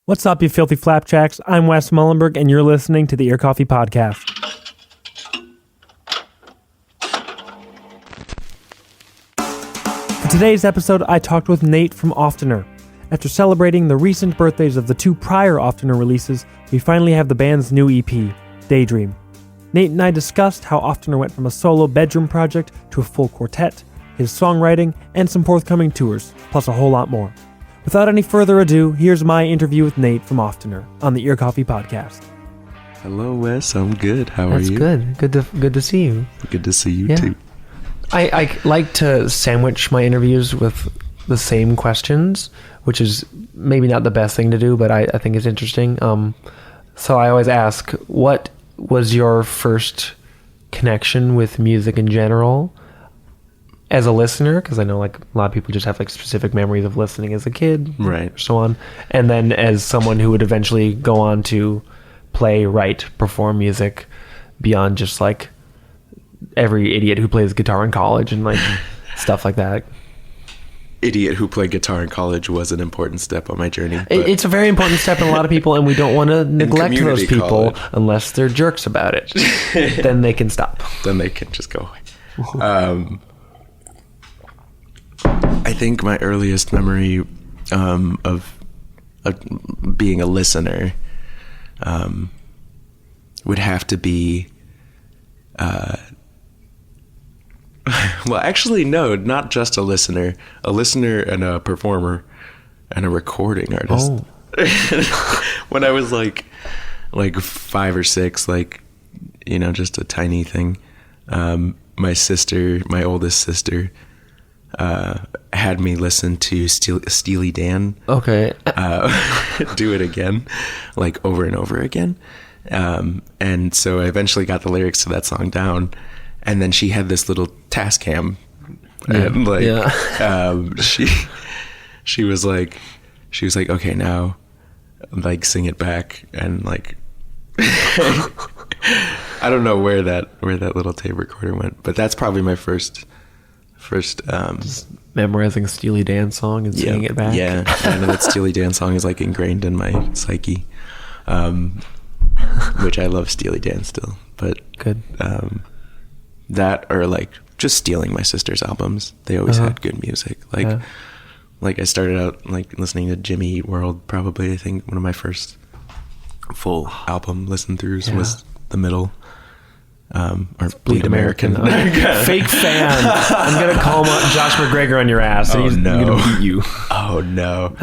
What's up, you filthy flapjacks? I'm Wes Mullenberg, and you're listening to the Ear Coffee Podcast. For today's episode, I talked with Nate from Oftener. After celebrating the recent birthdays of the two prior Oftener releases, we finally have the band's new EP, Daydream. Nate and I discussed how Oftener went from a solo bedroom project to a full quartet, his songwriting, and some forthcoming tours, plus a whole lot more. Without any further ado, here's my interview with Nate from Oftener on the Ear Coffee Podcast. Hello, Wes. I'm good. How are you? That's good. Good to see you. Good to see you too. I like to sandwich my interviews with the same questions, which is maybe not the best thing to do, but I think it's interesting. So I always ask, what was your first connection with music in general as a listener? Because I know like a lot of people just have like specific memories of listening as a kid, right? Or so on. And then as someone who would eventually go on to play, write, perform music beyond just like every idiot who plays guitar in college and like stuff like that. Idiot who played guitar in college was an important step on my journey. It's a very important step in a lot of people, and we don't want to neglect those people college. Unless they're jerks about it. Then they can stop. Then they can just go away. I think my earliest memory of being a listener would have to be well, actually, no, not just a listener and a performer and a recording artist. When I was like 5 or 6, like, you know, just a tiny thing. My oldest sister, had me listen to Steely Dan. Okay. Do It Again, like over and over again. And so I eventually got the lyrics to that song down. And then she had this little Tascam, and she was like, okay, now like sing it back, and like I don't know where that little tape recorder went, but that's probably my first just memorizing a Steely Dan song and singing it back. Yeah, I know that Steely Dan song is like ingrained in my psyche, which I love Steely Dan still, but good. That or like just stealing my sister's albums. They always had good music. Like I started out like listening to Jimmy Eat World. Probably I think one of my first full album listen throughs was The Middle, or Bleed American. Fake fan. I'm gonna call Josh McGregor on your ass. And he's gonna beat you. Oh no.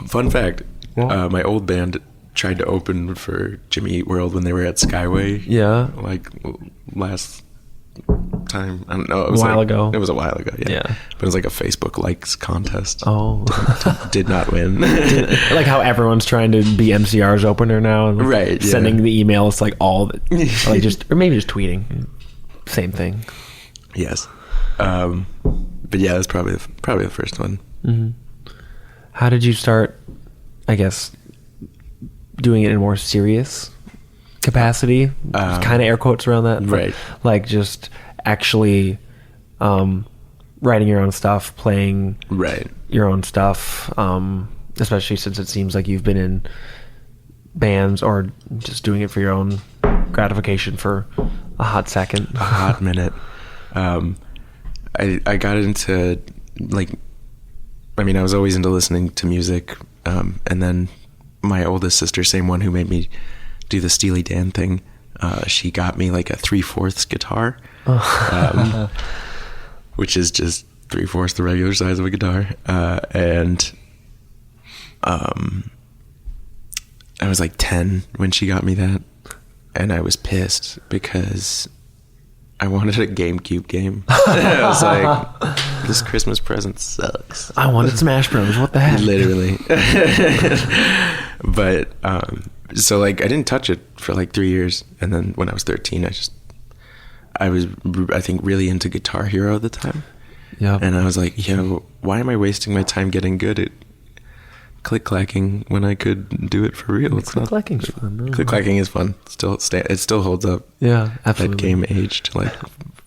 Fun fact: my old band tried to open for Jimmy Eat World when they were at Skyway. Yeah. Like last time, I don't know, it was a while ago. But it was like a Facebook likes contest. Did not win. Like how everyone's trying to be MCR's opener now, and like sending the emails like all the, or maybe just tweeting, same thing. Yes. But yeah, that's probably the first one. Mm-hmm. How did you start, I guess, doing it in a more serious capacity? Kind of air quotes around that, right? Like just actually writing your own stuff, playing your own stuff, especially since it seems like you've been in bands or just doing it for your own gratification for a hot minute. I got into I was always into listening to music, and then my oldest sister, same one who made me do the Steely Dan thing, she got me like a 3/4 guitar, which is just 3/4 the regular size of a guitar, and I was like 10 when she got me that, and I was pissed because I wanted a GameCube game. I was like, this Christmas present sucks. I wanted Smash Bros. What the heck? Literally. But so like I didn't touch it for like 3 years, and then when I was 13, I was I think really into Guitar Hero at the time. Yeah. And I was like, why am I wasting my time getting good at click-clacking when I could do it for real? Click-clacking's fun. Click-clacking is fun. It still holds up. Yeah, absolutely. That game aged like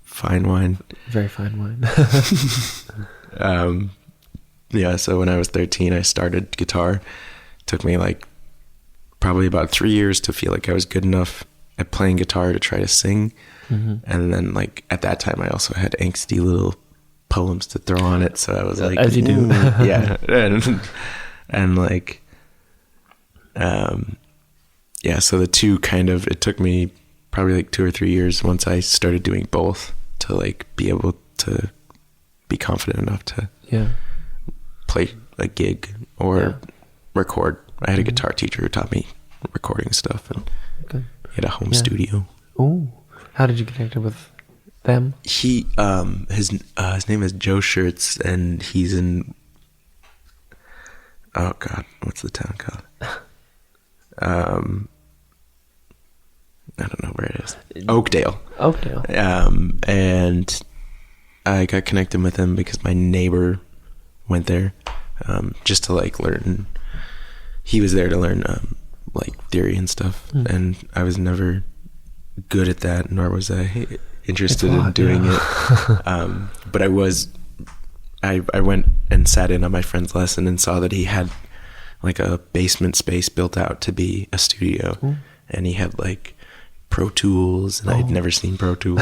fine wine. Very fine wine. Yeah, so when I was 13, I started guitar, took me like probably about 3 years to feel like I was good enough at playing guitar to try to sing. And then like at that time I also had angsty little poems to throw on it, so I was like, as you do. yeah. And like yeah, so the two kind of, it took me probably like 2 or 3 years once I started doing both to like be able to be confident enough to play a gig or record. I had a guitar teacher who taught me recording stuff, and he had a home studio. Oh, how did you connect with them? He his name is Joe Shirts, and he's in, oh god, what's the town called? I don't know where it is. Oakdale. And I got connected with him because my neighbor went there, just to like learn. He was there to learn like theory and stuff, and I was never good at that, nor was I interested in doing it. But I went and sat in on my friend's lesson and saw that he had like a basement space built out to be a studio, and he had like Pro Tools, and I'd never seen Pro Tools.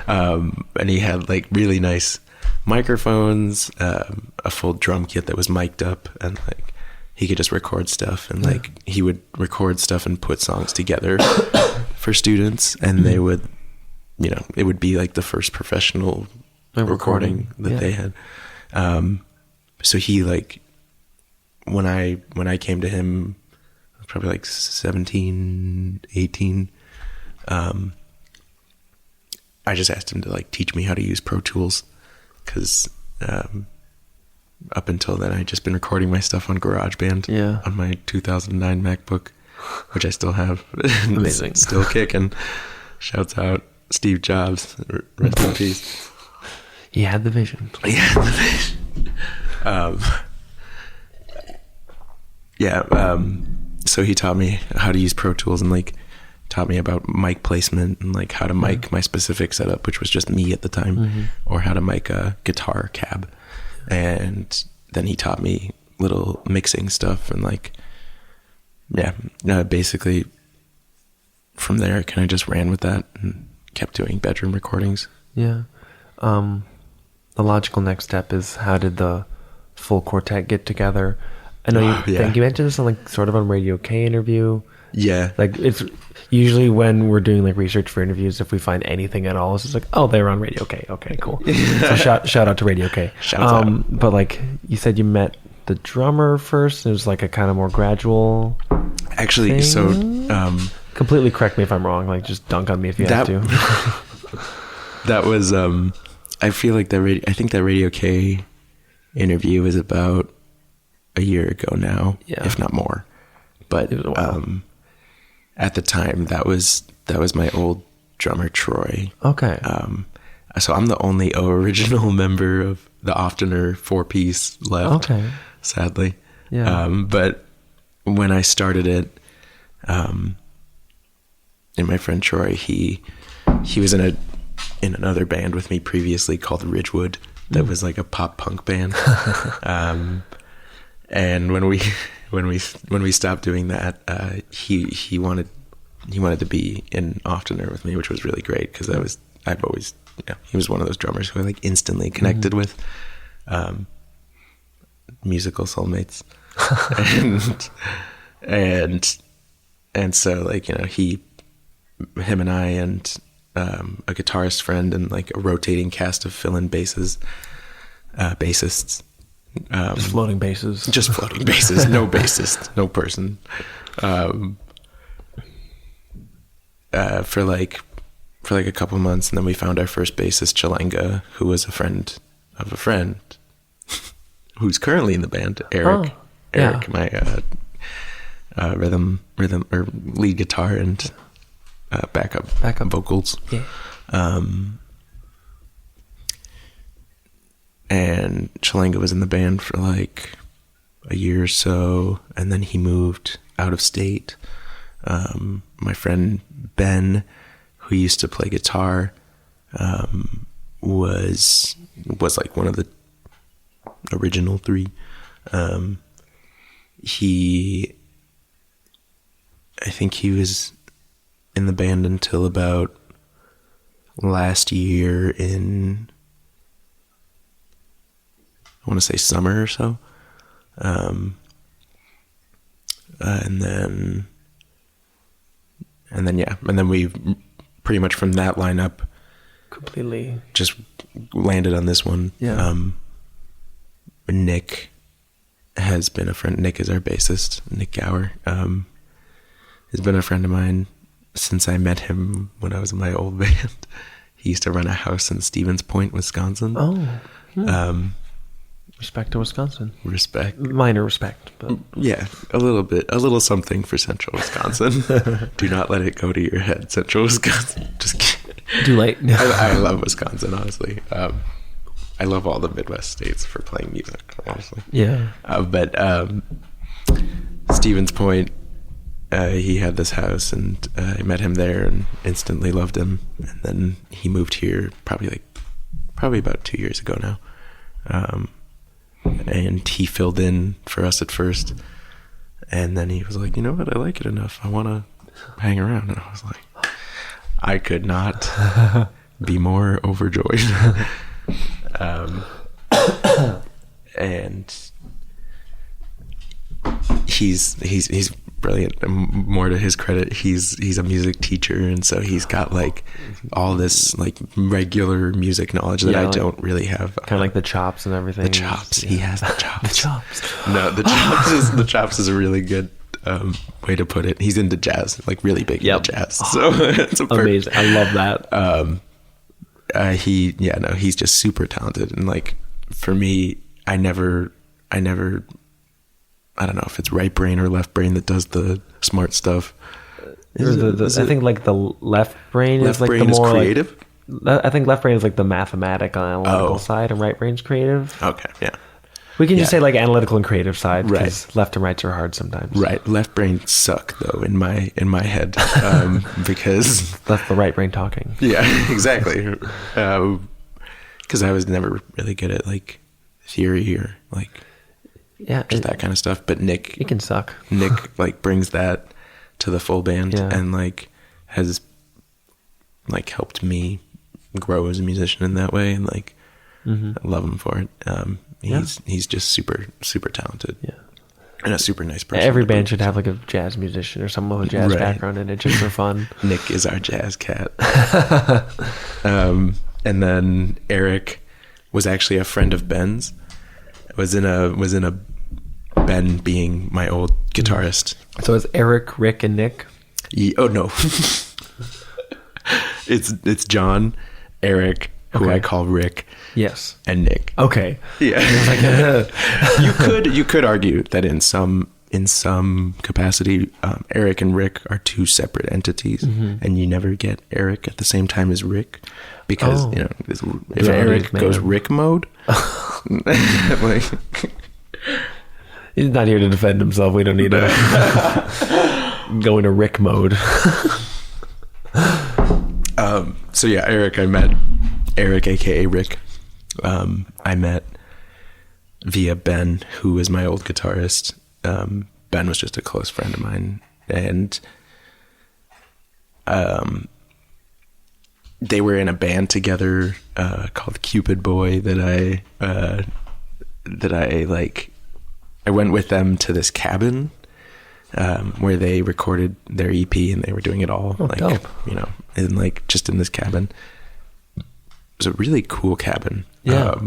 And he had like really nice microphones, a full drum kit that was mic'd up, and like he could just record stuff, and like he would record stuff and put songs together for students, and they would, you know, it would be like the first professional recording that they had. So he like, when I came to him, I was probably like 17, 18, I just asked him to like teach me how to use Pro Tools, because up until then I'd just been recording my stuff on GarageBand on my 2009 MacBook, which I still have. Amazing. Still kicking. Shouts out Steve Jobs, rest in peace. He had the vision. So he taught me how to use Pro Tools, and like taught me about mic placement and like how to mic my specific setup, which was just me at the time, or how to mic a guitar cab. And then he taught me little mixing stuff, and like, basically from there I kind of just ran with that and kept doing bedroom recordings. Yeah. The logical next step is, how did the full quartet get together? I know you think you mentioned this on like sort of on Radio K interview. Yeah. Like, it's usually when we're doing like research for interviews, if we find anything at all, it's just like, oh, they're on Radio K. Okay, cool. So shout out to Radio K. Out. But like you said, you met the drummer first. It was like a kind of more gradual. Actually, thing? so completely correct me if I'm wrong. Like, just dunk on me if you have to. That was I feel like I think that Radio K interview was about a year ago now, if not more. But at the time, that was my old drummer Troy. Okay. So I'm the only original member of the Oftener 4-piece left. Okay. Sadly. Yeah. But when I started it, and my friend Troy, he was in another band with me previously called Ridgewood. That was like a pop punk band. And when we stopped doing that, he wanted to be in Oftener with me, which was really great, because I've always, he was one of those drummers who I like instantly connected with, musical soulmates. and so like, him and I and a guitarist friend and like a rotating cast of fill-in bassists. Just floating basses. Just floating basses. No bassist. No person. For like a couple months, and then we found our first bassist, Chalenga, who was a friend of a friend, who's currently in the band, Eric. Oh, Eric, my rhythm or lead guitar and backup vocals. Yeah. And Chalenga was in the band for like a year or so, and then he moved out of state. My friend Ben, who used to play guitar, was like one of the original three. I think he was in the band until about last year in, I want to say summer or so. And then we pretty much from that lineup completely just landed on this one. Yeah. Nick has been a friend. Nick is our bassist, Nick Gower. Has been a friend of mine since I met him when I was in my old band. He used to run a house in Stevens Point, Wisconsin. Oh. Respect to Wisconsin. Respect. Minor respect, but Yeah, a little something for Central Wisconsin. Do not let it go to your head, Central Wisconsin. Just kidding. too late. I love Wisconsin, honestly. I love all the Midwest states for playing music, honestly. Yeah. But Stevens Point, he had this house, and I met him there and instantly loved him. And then he moved here probably about 2 years ago now. And he filled in for us at first, and then he was like, you know what, I like it enough, I want to hang around. And I was like, I could not be more overjoyed. And he's brilliant. And more to his credit, he's a music teacher, and so he's got like all this like regular music knowledge that I don't really have. Kind of like the chops and everything. The chops. Yeah. He has the chops. The chops. No, the chops is a really good way to put it. He's into jazz, like really big into jazz. So it's amazing. I love that. He's just super talented, and like for me, I never I don't know if it's right brain or left brain that does the smart stuff. I think like the left brain is like the more creative. Like, I think left brain is like the mathematical analytical side, and right brain's creative. Okay, yeah. We can just say like analytical and creative side, because right. left and rights are hard sometimes. Right, left brain suck though in my head because that's the right brain talking. Yeah, exactly. Because I was never really good at like theory or like just that kind of stuff. But Nick, it can suck. Nick like brings that to the full band and like has like helped me grow as a musician in that way, and like I love him for it. He's just super talented. Yeah. And a super nice person. Every band should have like a jazz musician or someone with a jazz background in it, just for fun. Nick is our jazz cat. And then Eric was actually a friend of Ben's. Was in a Ben being my old guitarist. So it's Eric, Rick, and Nick? Oh no. It's John, Eric, who I call Rick. Yes. And Nick. Okay. Yeah. You could argue that in some capacity, Eric and Rick are two separate entities, and you never get Eric at the same time as Rick, because if Eric goes Rick mode, like, he's not here to defend himself. We don't need to go into Rick mode. So yeah, Eric, I met Eric, aka Rick. I met via Ben, who was my old guitarist. Ben was just a close friend of mine, and they were in a band together called Cupid Boy that I went with them to this cabin where they recorded their EP, and they were doing it all dope. And like just in this cabin. It was a really cool cabin. Yeah.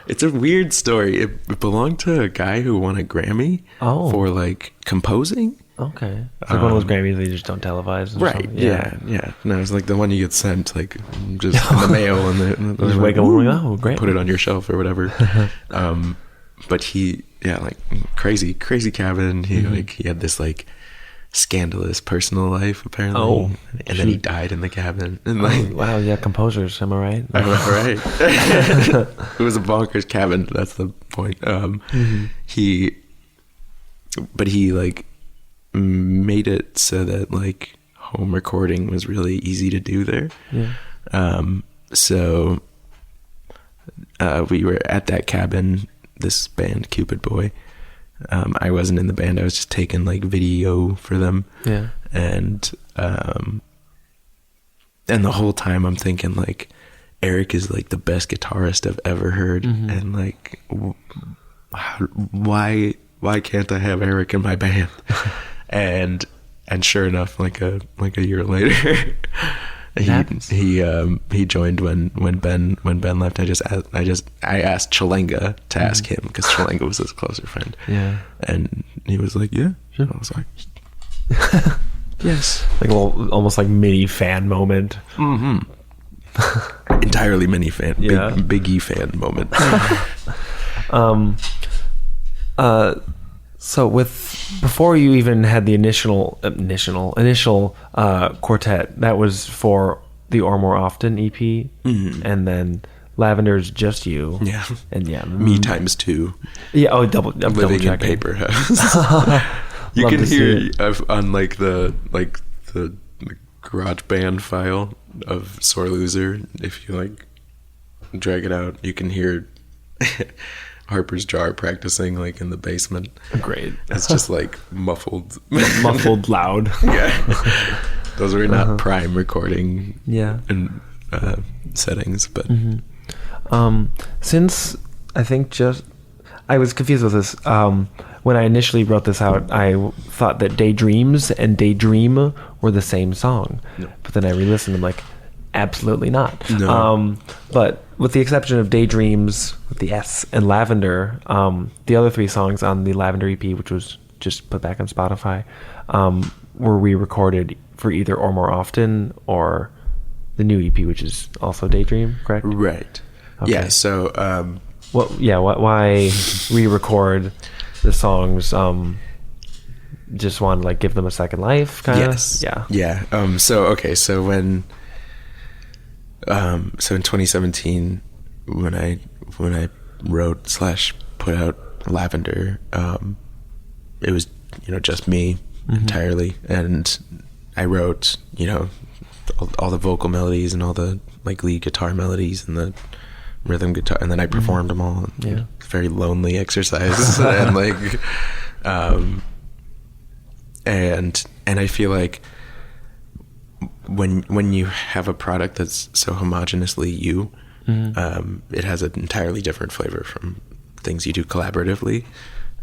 It's a weird story. It belonged to a guy who won a Grammy for like composing. Okay. It's like one of those Grammys they just don't televise. Right. Yeah. No, it's like the one you get sent like just in the mail, and just wake up and go, oh, great. Put it on your shelf or whatever. But he, like crazy cabin. He he had this like scandalous personal life apparently, and then he died in the cabin, and like wow, yeah, composers, am I right? Right. It was a bonkers cabin, that's the point. He like made it so that like home recording was really easy to do there. So we were at that cabin, this band Cupid Boy. I wasn't in the band. I was just taking like video for them. Yeah. And the whole time I'm thinking like, Eric is like the best guitarist I've ever heard. And like, why can't I have Eric in my band? and sure enough, like a year later, he joined when Ben left. I asked Chalenga to ask him, because Chalenga was his closer friend. Yeah. And he was like, yeah, sure. I was like, yes. Like a little, almost like mini fan moment. Entirely mini fan. Yeah. Big E fan moment. So before you even had the initial quartet, that was for the Or More Often EP, and then Lavender's just you. Yeah. And yeah, Me times 2. Yeah. Oh, I'm Living in checking. Paper House. You Love can to see hear it. on like the garage band file of Sore Loser, if you like drag it out, you can hear Harper's Jar practicing like in the basement. Great. It's just like muffled loud. Yeah. Those were not prime recording and settings, but since I think I was confused with this. When I initially wrote this out, I thought that Daydreams and Daydream were the same song. No. But then I re-listened, I'm like, absolutely not. No. But with the exception of Daydreams with the S and Lavender, the other 3 songs on the Lavender EP, which was just put back on Spotify, were re-recorded for either Or More Often or the new EP, which is also Daydream, correct? right. Okay. Yeah. So why re-record the songs? Just want to like give them a second life, kind of. yes. Yeah. So when so in 2017, when I wrote / put out Lavender, it was just me entirely, and I wrote all the vocal melodies and all the like lead guitar melodies and the rhythm guitar, and then I performed them all. Yeah. Very lonely exercise. And like and I feel like when you have a product that's so homogeneously you, it has an entirely different flavor from things you do collaboratively.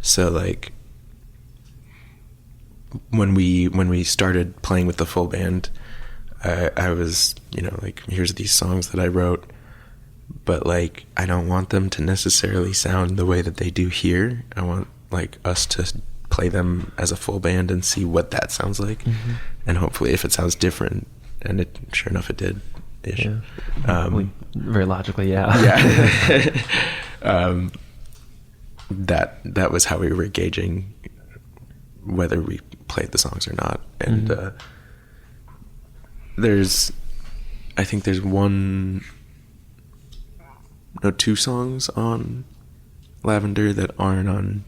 So like when we started playing with the full band, I was like, here's these songs that I wrote, but like I don't want them to necessarily sound the way that they do here. I want like us to play them as a full band and see what that sounds like, and hopefully if it sounds different, and it sure enough it did ish. Very logically, yeah. That was how we were gauging whether we played the songs or not. And I think there's 2 songs on Lavender that aren't on.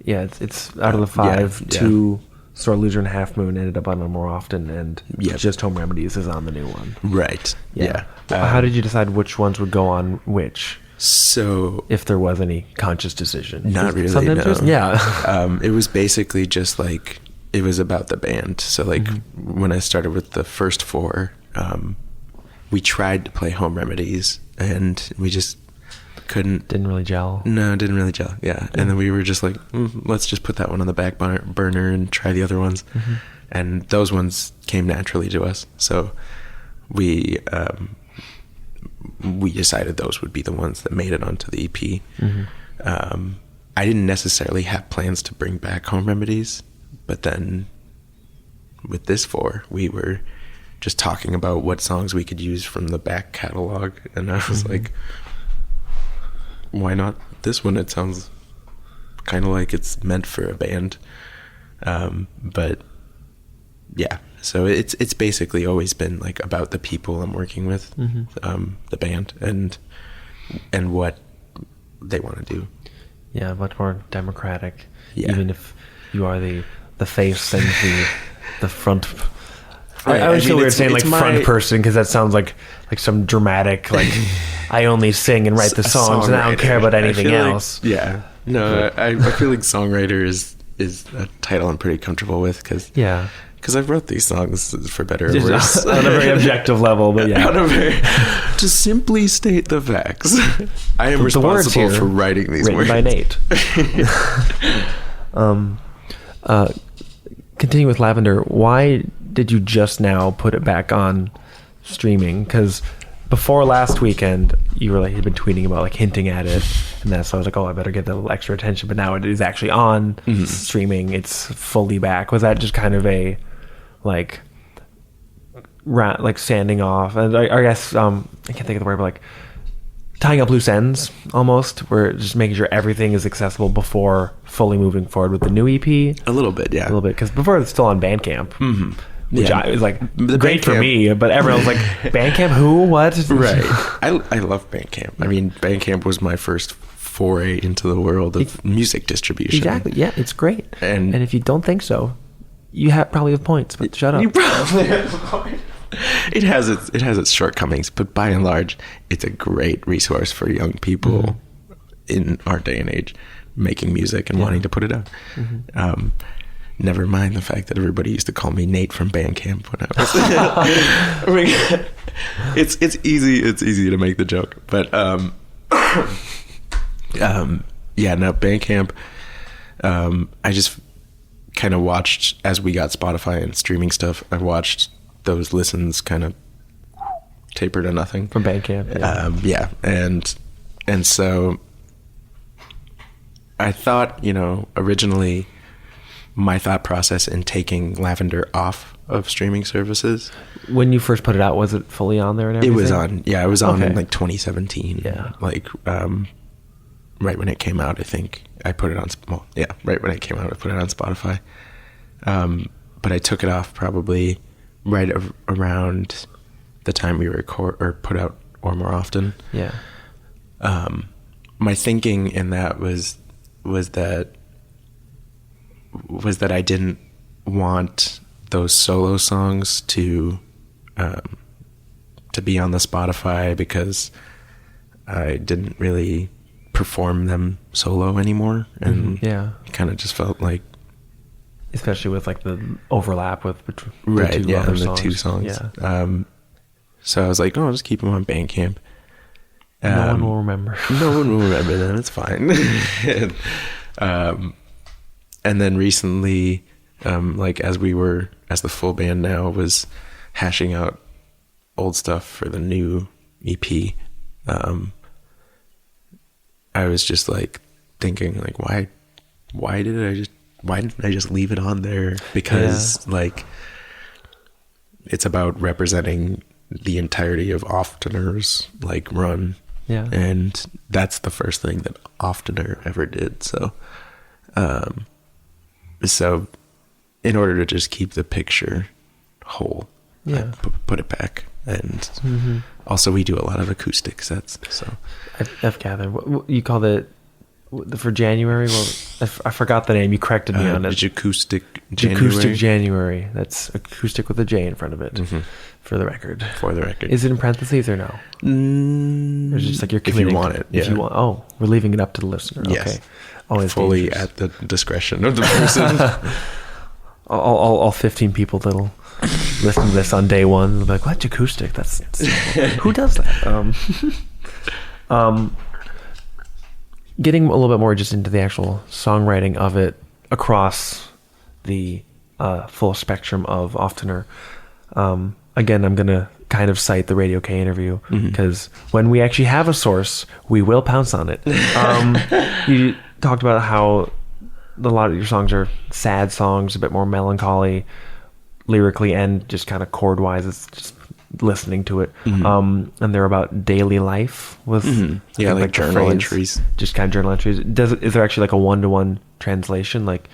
Yeah, it's out of the 5, 2 Sore Loser and Half Moon ended up on Or More Often, and just Home Remedies is on the new one. Right. Yeah. How did you decide which ones would go on which? So if there was any conscious decision? Not really. Sometimes no. It was basically just like, it was about the band. So like when I started with the first 4, we tried to play Home Remedies and we just didn't really gel. No, didn't really gel. Yeah. And then we were just like, let's just put that one on the back burner and try the other ones. And those ones came naturally to us. So we decided those would be the ones that made it onto the EP. I didn't necessarily have plans to bring back Home Remedies, but then with this 4, we were just talking about what songs we could use from the back catalog, and I was like, why not this one? It sounds kind of like it's meant for a band. But yeah, so it's basically always been like about the people I'm working with, the band, and what they want to do. Yeah, much more democratic. Yeah. Even if you are the face and the front I always feel weird saying like it's front person because that sounds like some dramatic like I only sing and write the songs and I don't care about anything else. Yeah. No, I feel like songwriter is a title I'm pretty comfortable with because I've wrote these songs for better or worse. On a very objective level, but yeah. To simply state the facts, I am responsible for writing these words. By Nate. Continue with Lavender. Why did you just now put it back on streaming? Because before last weekend, you were like, you'd been tweeting about like hinting at it, and that's so I was like, oh, I better get that little extra attention. But now it is actually on streaming. It's fully back. Was that just kind of a like sanding off? And I guess I can't think of the word, but like tying up loose ends almost, where just making sure everything is accessible before fully moving forward with the new EP. A little bit, yeah. A little bit, because before it's still on Bandcamp. Which Yeah. I was like The great for Bandcamp- me, but everyone was like, Bandcamp, who, what? Right. I love Bandcamp. I mean, Bandcamp was my first foray into the world of music distribution. Exactly. Yeah, it's great. And if you don't think so, you probably have points. But shut up. You probably have a point. It has its shortcomings, but by and large, it's a great resource for young people in our day and age making music and wanting to put it out. Never mind the fact that everybody used to call me Nate from Bandcamp when I was. It's easy to make the joke, but Bandcamp. I just kind of watched as we got Spotify and streaming stuff. I watched those listens kind of taper to nothing From Bandcamp. And so I thought, originally my thought process in taking Lavender off of streaming services. When you first put it out, was it fully on there and everything? It was on. Yeah, it was on Okay. in like 2017. Yeah. Like right when it came out, I think I put it on. Well, yeah, right when it came out, I put it on Spotify. But I took it off probably right around the time we record or put out Or More Often. Yeah. My thinking in that was that I didn't want those solo songs to be on the Spotify because I didn't really perform them solo anymore, and Yeah. it kind of just felt like Especially with like the overlap with the two the other songs. two songs. Yeah. So I was like, oh, I'll just keep them on Bandcamp. No one will remember. No one will remember them. It's fine. And then recently, as the full band now was hashing out old stuff for the new EP, I was just like thinking like, why didn't I just leave it on there? Because it's about representing the entirety of Oftener's like run. Yeah. And that's the first thing that Oftener ever did. So in order to just keep the picture whole, Yeah. I put it back. And also we do a lot of acoustic sets. So I've gathered. What you called it for January? Well, I forgot the name. You corrected me on it. acoustic January. Acoustic January. That's acoustic with a J in front of it. For the record. For the record. Is it in parentheses or no? Or is it just like you're If you committing want to it, If yeah. you want. Oh, we're leaving it up to the listener. Yes. Okay. Always fully dangerous. at the discretion of the person. all 15 people that'll listen to this on day one, they'll be like, "What's acoustic? That's who does that?" Getting a little bit more just into the actual songwriting of it across the full spectrum of Oftener. Again, I'm gonna kind of cite the Radio K interview because when we actually have a source, we will pounce on it. You talked about how a lot of your songs are sad songs, a bit more melancholy lyrically and just kind of chord wise. It's just listening to it. And they're about daily life with Yeah, like the journal phrase, entries. just kind of journal entries. Is there actually like a 1-to-1 translation? Like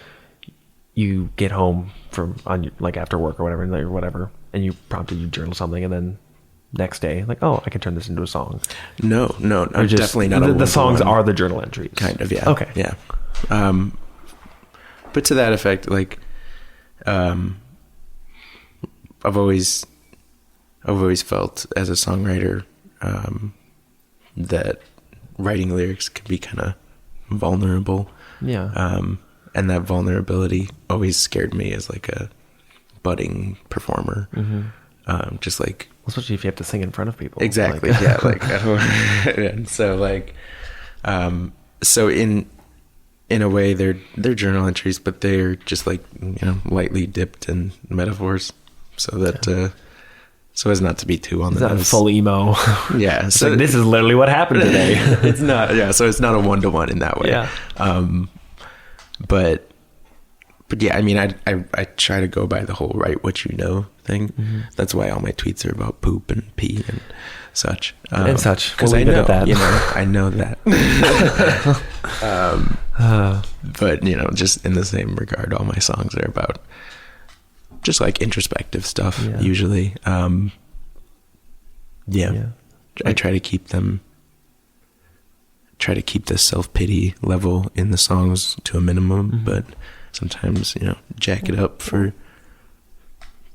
you get home from after work or whatever, and you journal something, and then next day, like, oh, I can turn this into a song. No, Or just, definitely not. The songs one-to-one. are the journal entries. Kind of, yeah. Okay. Yeah. But to that effect, like, I've always felt as a songwriter that writing lyrics can be kind of vulnerable. Yeah. And that vulnerability always scared me as like a budding performer. Just like, especially if you have to sing in front of people. exactly. Like, Yeah. Like, and so like, so in a way they're journal entries, but they're just like, lightly dipped in metaphors so that, so as not to be too on it's the not nose. full emo. Yeah. So like, this is literally what happened today. It's not, yeah. So it's not a 1-to-1 in that way. Yeah. But yeah, I mean, I try to go by the whole write what you know thing. That's why all my tweets are about poop and pee and such. And such. Because We'll I leave it know, at that. I know that. But, just in the same regard, all my songs are about just like introspective stuff, usually. Yeah. I try to keep the self-pity level in the songs to a minimum, but sometimes, jack it up for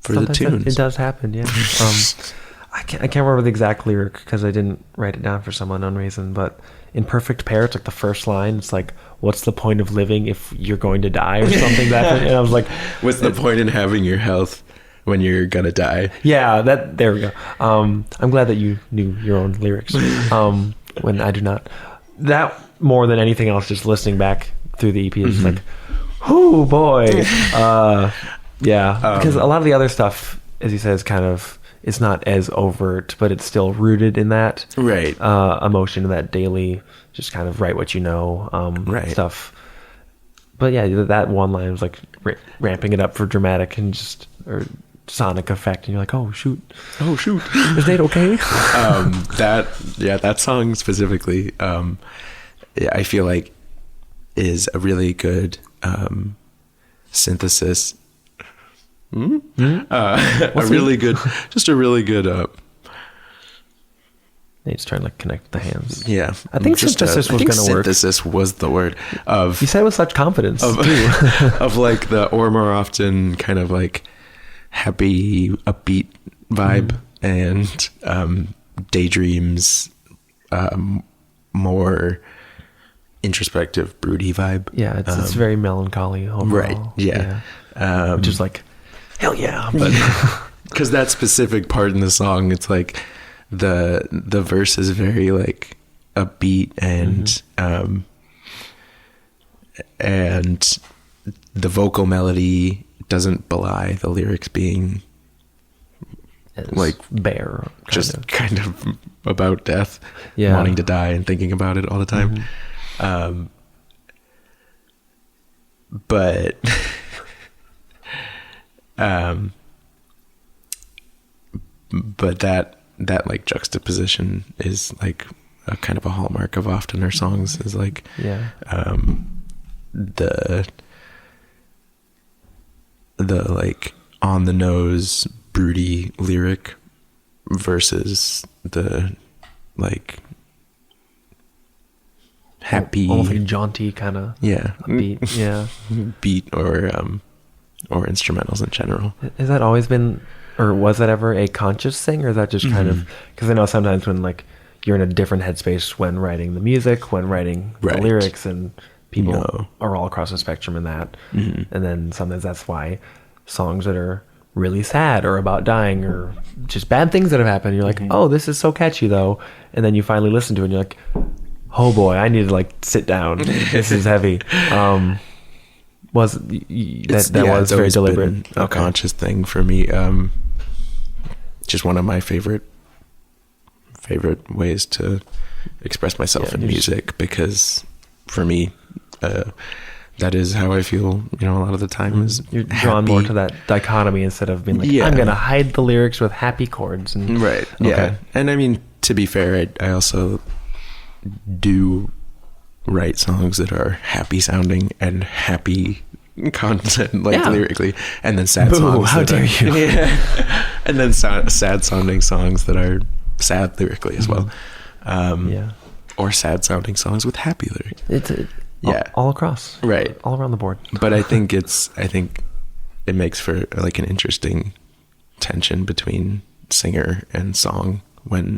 Sometimes the tunes. it does happen, yeah. I can't remember the exact lyric because I didn't write it down for some unknown reason, but in Perfect Pair, it's like the first line, it's like, what's the point of living if you're going to die or something? And I was like, what's the point in having your health when you're gonna die? Yeah, there we go. I'm glad that you knew your own lyrics when I do not. That more than anything else, just listening back through the EP is like, oh boy. Because a lot of the other stuff, as he says, kind of, it's not as overt, but it's still rooted in that Right. Emotion, that daily, just kind of write what you know Right. stuff. But yeah, that one line was like ramping it up for dramatic and just or sonic effect, and you're like, oh shoot, is Nate okay? That song specifically, I feel like is a really good synthesis. A really good Nate's trying to connect the hands. yeah. I think synthesis was gonna work. Synthesis was the word of You said it with such confidence too. of like the or more often kind of like happy upbeat vibe and Daydreams more introspective broody vibe. Yeah, it's very melancholy overall. Right, yeah. Which is like, hell yeah. But because that specific part in the song, it's like the verse is very like upbeat and the vocal melody doesn't belie the lyrics being like bare, kind of about death, wanting to die and thinking about it all the time. But that like juxtaposition is like a kind of a hallmark of Oftener songs, is like the like on the nose broody lyric versus the like happy, almost like jaunty kind of beat. beat or instrumentals in general. Has that always been, or was that ever a conscious thing, or is that just kind of, because I know sometimes when like you're in a different headspace when writing the music, when writing the lyrics, and people are all across the spectrum in that, and then sometimes that's why songs that are really sad or about dying or just bad things that have happened, you're like, oh, this is so catchy though, and then you finally listen to it and you're like, oh boy, I need to like sit down, this is heavy. Was very deliberate, a conscious thing for me. Just one of my favorite ways to express myself in music, because for me that is how I feel, a lot of the time, is you're drawn more to that dichotomy instead of being like, I'm gonna hide the lyrics with happy chords and and I mean, to be fair, I also do write songs that are happy sounding and happy content, like lyrically, and then sad songs. How dare you? And then sad sounding songs that are sad lyrically as well. Or sad sounding songs with happy lyrics. It's all across, all around the board. But I think it makes for like an interesting tension between singer and song when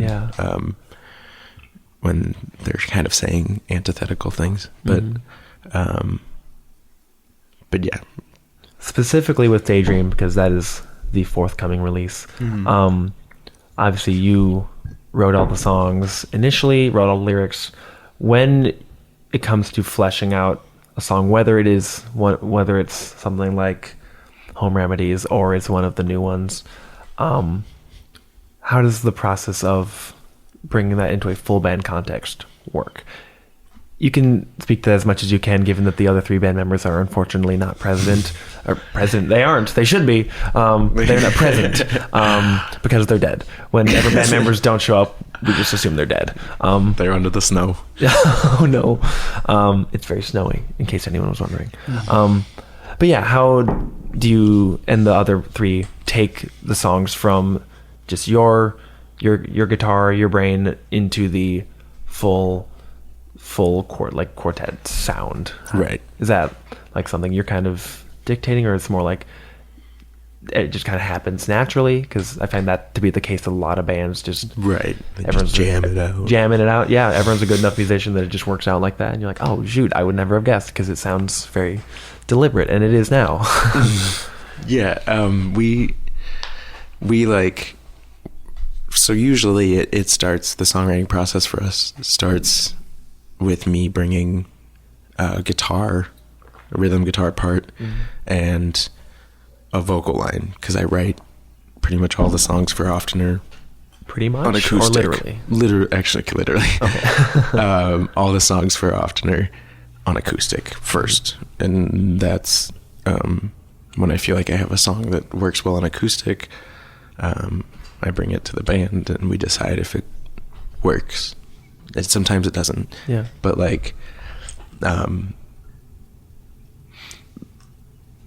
they're kind of saying antithetical things. But yeah. Specifically with Daydream, because that is the forthcoming release. Obviously, you wrote all the songs initially, wrote all the lyrics. When it comes to fleshing out a song, whether it's something like Home Remedies or it's one of the new ones, how does the process of bringing that into a full band context work? You can speak to that as much as you can, given that the other three band members are unfortunately not present. They aren't. They should be. They're not present because they're dead. Whenever band members don't show up, we just assume they're dead. They're under the snow. Oh, no. It's very snowy, in case anyone was wondering. But yeah, how do you and the other three take the songs from just your guitar, your brain, into the full quartet sound? Right. Is that like something you're kind of dictating, or it's more like it just kind of happens naturally? Because I find that to be the case with a lot of bands. Just right. Everyone's just jamming it out. Yeah, everyone's a good enough musician that it just works out like that, and you're like, oh shoot, I would never have guessed, because it sounds very deliberate, and it is now. Yeah. We like. So usually it starts, the songwriting process for us starts with me bringing a rhythm guitar part, and a vocal line, because I write pretty much all the songs for Oftener pretty much on acoustic. Or literally? Literally. Okay. All the songs for Oftener on acoustic first, and that's when I feel like I have a song that works well on acoustic, I bring it to the band and we decide if it works. And sometimes it doesn't. Yeah. But like,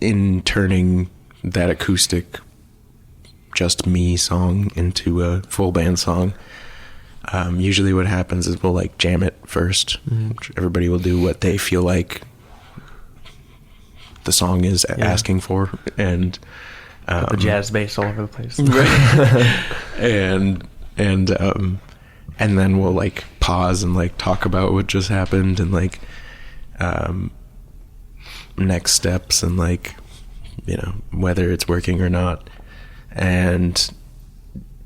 in turning that acoustic, just me song into a full band song, usually what happens is we'll like jam it first. Everybody will do what they feel like the song is asking for, and the jazz bass all over the place. and then we'll like pause and like talk about what just happened, and like next steps, and like, you know, whether it's working or not, and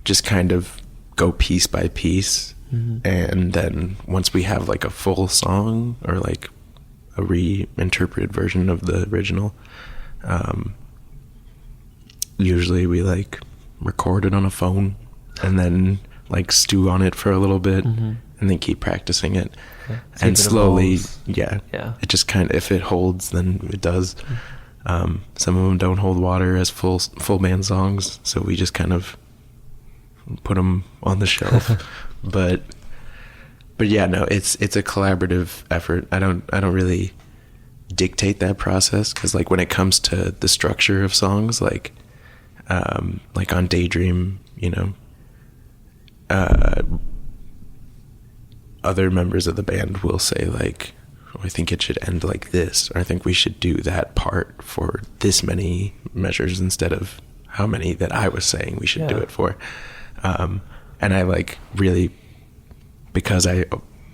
just kind of go piece by piece. And then once we have like a full song, or like a reinterpreted version of the original, usually we like record it on a phone and then like stew on it for a little bit, and then keep practicing it. And slowly, it just kind of, if it holds, then it does. Some of them don't hold water as full band songs, so we just kind of put them on the shelf. but yeah, no, it's a collaborative effort. I don't really dictate that process, because like when it comes to the structure of songs, like on Daydream, you know, other members of the band will say like, oh, I think it should end like this, or I think we should do that part for this many measures instead of how many that I was saying we should do it for. And I like really, because I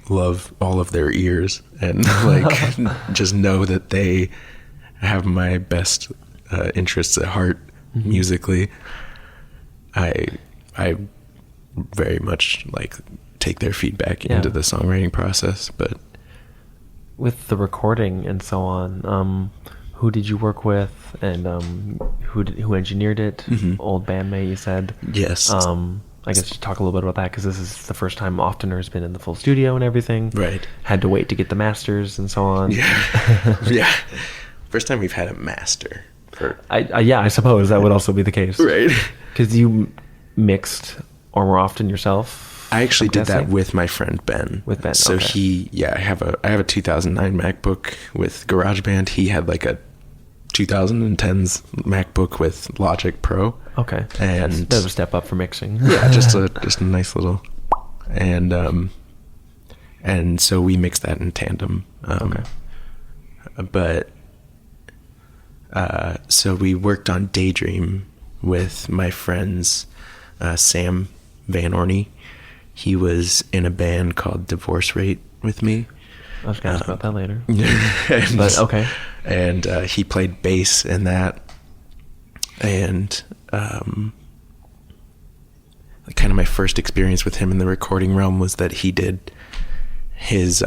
love all of their ears and like just know that they have my best interests at heart musically, I very much like take their feedback into the songwriting process. But with the recording and so on, who did you work with, and who engineered it? Old bandmate, you said. Yes. I guess you talk a little bit about that, because this is the first time Oftener's been in the full studio and everything. Right. Had to wait to get the masters and so on. Yeah. First time we've had a master. I suppose that would also be the case. Right. Because you mixed Or More Often yourself. I actually did that with my friend Ben. With Ben, so okay. I have a 2009 MacBook with GarageBand. He had like a 2010's MacBook with Logic Pro. Okay. And that was a step up for mixing. Yeah, just a nice little, and so we mixed that in tandem. Okay. But so we worked on Daydream with my friends, Sam Van Orney. He was in a band called Divorce Rate with me. I was going to ask about that later. and, But okay. And he played bass in that. And kind of my first experience with him in the recording realm was that he did his,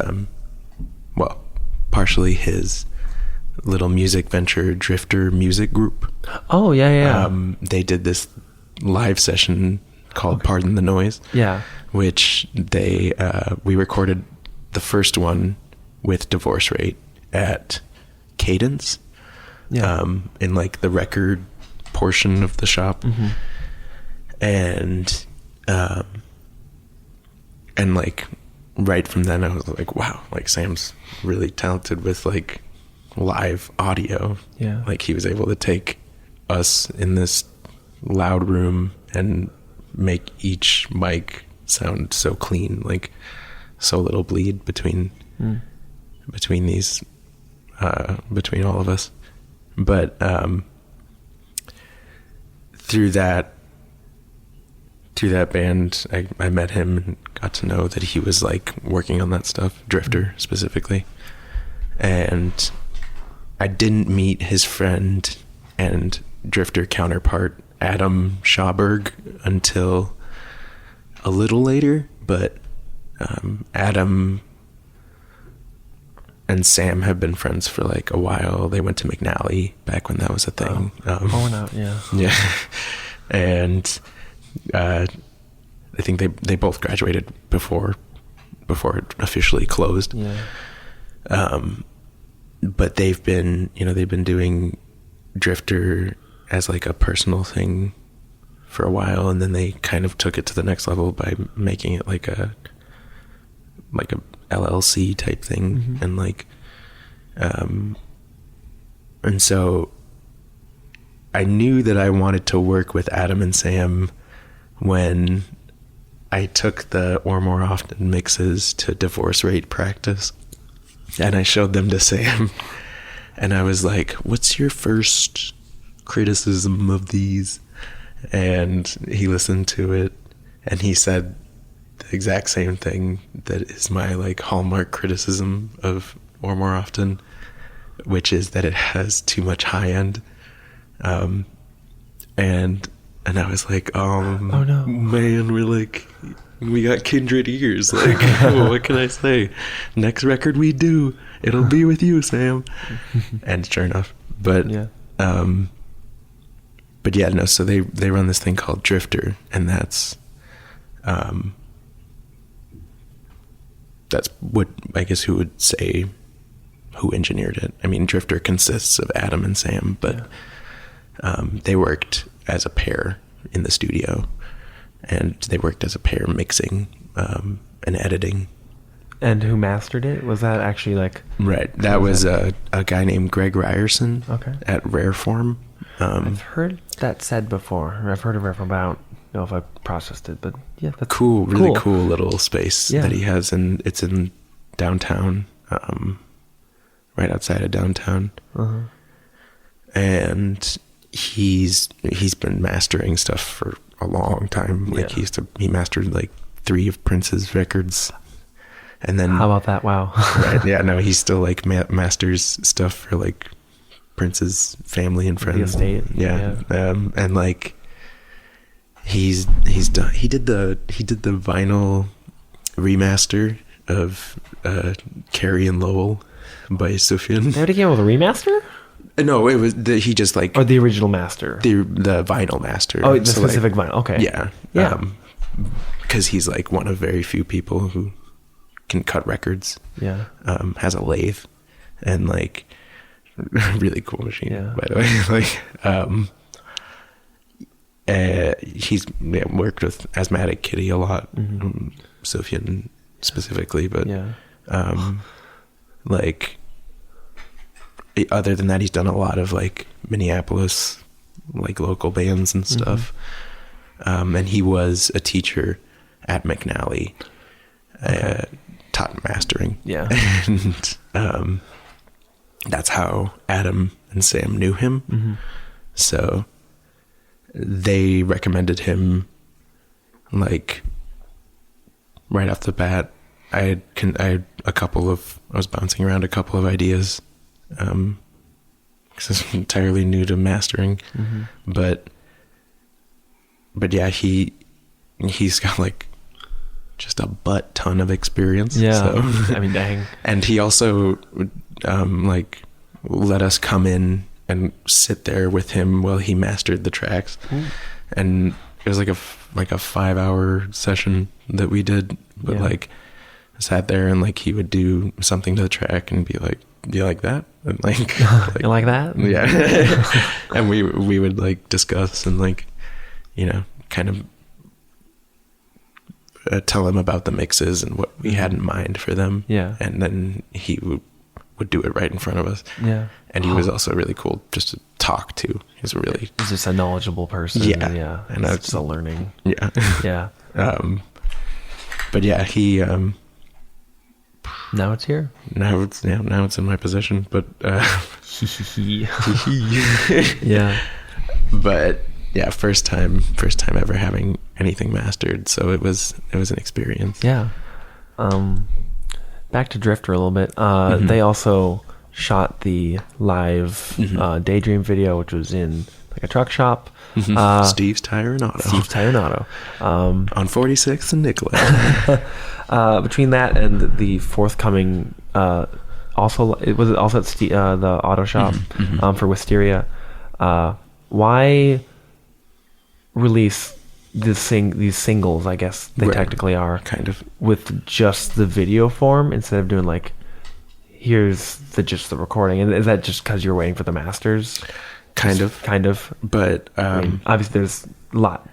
partially his little music venture, Drifter Music Group. Oh, yeah. They did this live session called Pardon the Noise. Yeah. Which we recorded the first one with Divorce Rate at Cadence. Yeah. In like the record portion of the shop. Mm-hmm. And like right from then I was like, wow, like Sam's really talented with like live audio. Yeah. Like he was able to take us in this loud room and make each mic sound so clean, like so little bleed between these between all of us. But through that band, I met him and got to know that he was like working on that stuff, Drifter specifically. And I didn't meet his friend and Drifter counterpart Adam Schauberg until a little later, but Adam and Sam have been friends for like a while. They went to McNally back when that was a thing. Yeah. Yeah. And I think they both graduated before it officially closed. Yeah. But they've been doing Drifter as like a personal thing for a while, and then they kind of took it to the next level by making it like a LLC type thing. Mm-hmm. And like and so I knew that I wanted to work with Adam and Sam when I took the Or More Often mixes to Divorce Rate practice, and I showed them to Sam, and I was like, what's your first criticism of these? And he listened to it and he said the exact same thing that is my like hallmark criticism of Or More Often, which is that it has too much high end. And I was like, oh no, man, we got kindred ears. Like, what can I say? Next record we do, it'll be with you, Sam. And sure enough, but yeah. But yeah, no. So they run this thing called Drifter, and that's what I guess who would say who engineered it. I mean, Drifter consists of Adam and Sam, but they worked as a pair in the studio, and they worked as a pair mixing and editing. And who mastered it? Was that actually like... Right. That was a guy named Greg Ryerson at Rareform. I've heard that said before. I've heard of Rareform, but I don't know if I processed it. But yeah, that's really cool little space that he has, and it's in downtown, right outside of downtown. Uh-huh. And he's been mastering stuff for a long time. Like he mastered like 3 of Prince's records. And then how about that? Wow. Right, yeah, no, he still like masters stuff for like Prince's family and friends. The estate. Yeah. And like he did the vinyl remaster of Carrie and Lowell by Sufjan. They already came up with a remaster? No, it was he just like, or the original master. The vinyl master. Oh, the specific vinyl. Okay. Yeah. Yeah. Because he's like one of very few people who can cut records. Yeah. Has a lathe and like really cool machine, by the way. Like he's worked with Asthmatic Kitty a lot, Sufjan specifically, but like other than that, he's done a lot of like Minneapolis like local bands and stuff. And he was a teacher at McNally. Taught mastering. Yeah. And that's how Adam and Sam knew him. So they recommended him, like, right off the bat. I was bouncing around a couple of ideas, because I'm entirely new to mastering, but yeah, he's got like just a butt ton of experience. Yeah. So. I mean, dang. And he also, like, let us come in and sit there with him while he mastered the tracks. Ooh. And it was like a 5-hour session that we did, but like, I sat there and like he would do something to the track and be like, "Do you like that?" And like, you like that? Yeah. And we would like discuss and like, kind of tell him about the mixes and what we had in mind for them. Yeah. And then he would do it right in front of us. Yeah. And he was also really cool just to talk to. He's just a knowledgeable person. Yeah. Yeah. And it's just a learning. Yeah. Yeah. But yeah, he, now it's here. Now it's in my possession, but, yeah. But yeah, first time ever having anything mastered. So it was an experience. Yeah. Back to Drifter a little bit. They also shot the live Daydream video, which was in like a truck shop. Steve's Tire and Auto. On 46th and Nicolay. Between that and the forthcoming, it was also at the auto shop for Wisteria. Why release these singles? I guess they technically are kind of with just the video form instead of doing like, here's just the recording. And is that just because you're waiting for the masters? Kind of. But I mean, obviously, there's a lot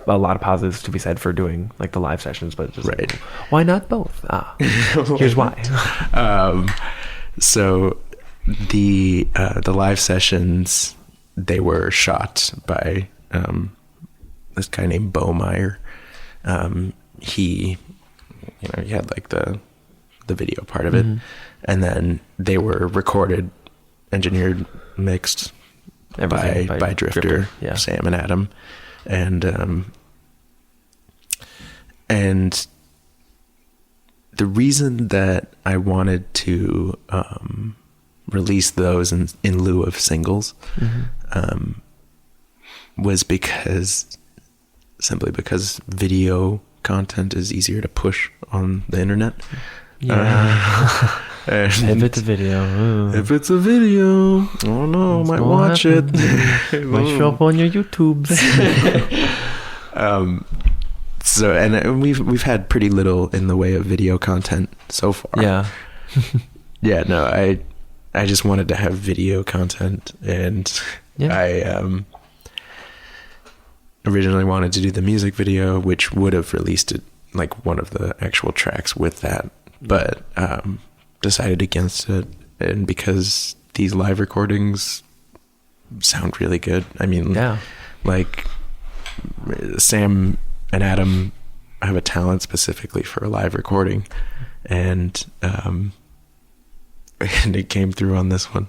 of positives to be said for doing like the live sessions, but just right. Why not both? Here's why. So the live sessions, they were shot by this guy named Bo Meyer. He had like the video part of it, and then they were recorded, engineered, mixed by Drifter, yeah. Sam and Adam, and the reason that I wanted to release those in lieu of singles was simply because video content is easier to push on the internet. Yeah. If it's a video. If it's a video, oh no, I might watch it. Might show up on your YouTubes. So, and we've had pretty little in the way of video content so far. Yeah. Yeah, no, I just wanted to have video content, and I originally wanted to do the music video, which would have released it, like one of the actual tracks with that, but decided against it, and because these live recordings sound really good. I mean, like Sam and Adam have a talent specifically for a live recording, and it came through on this one.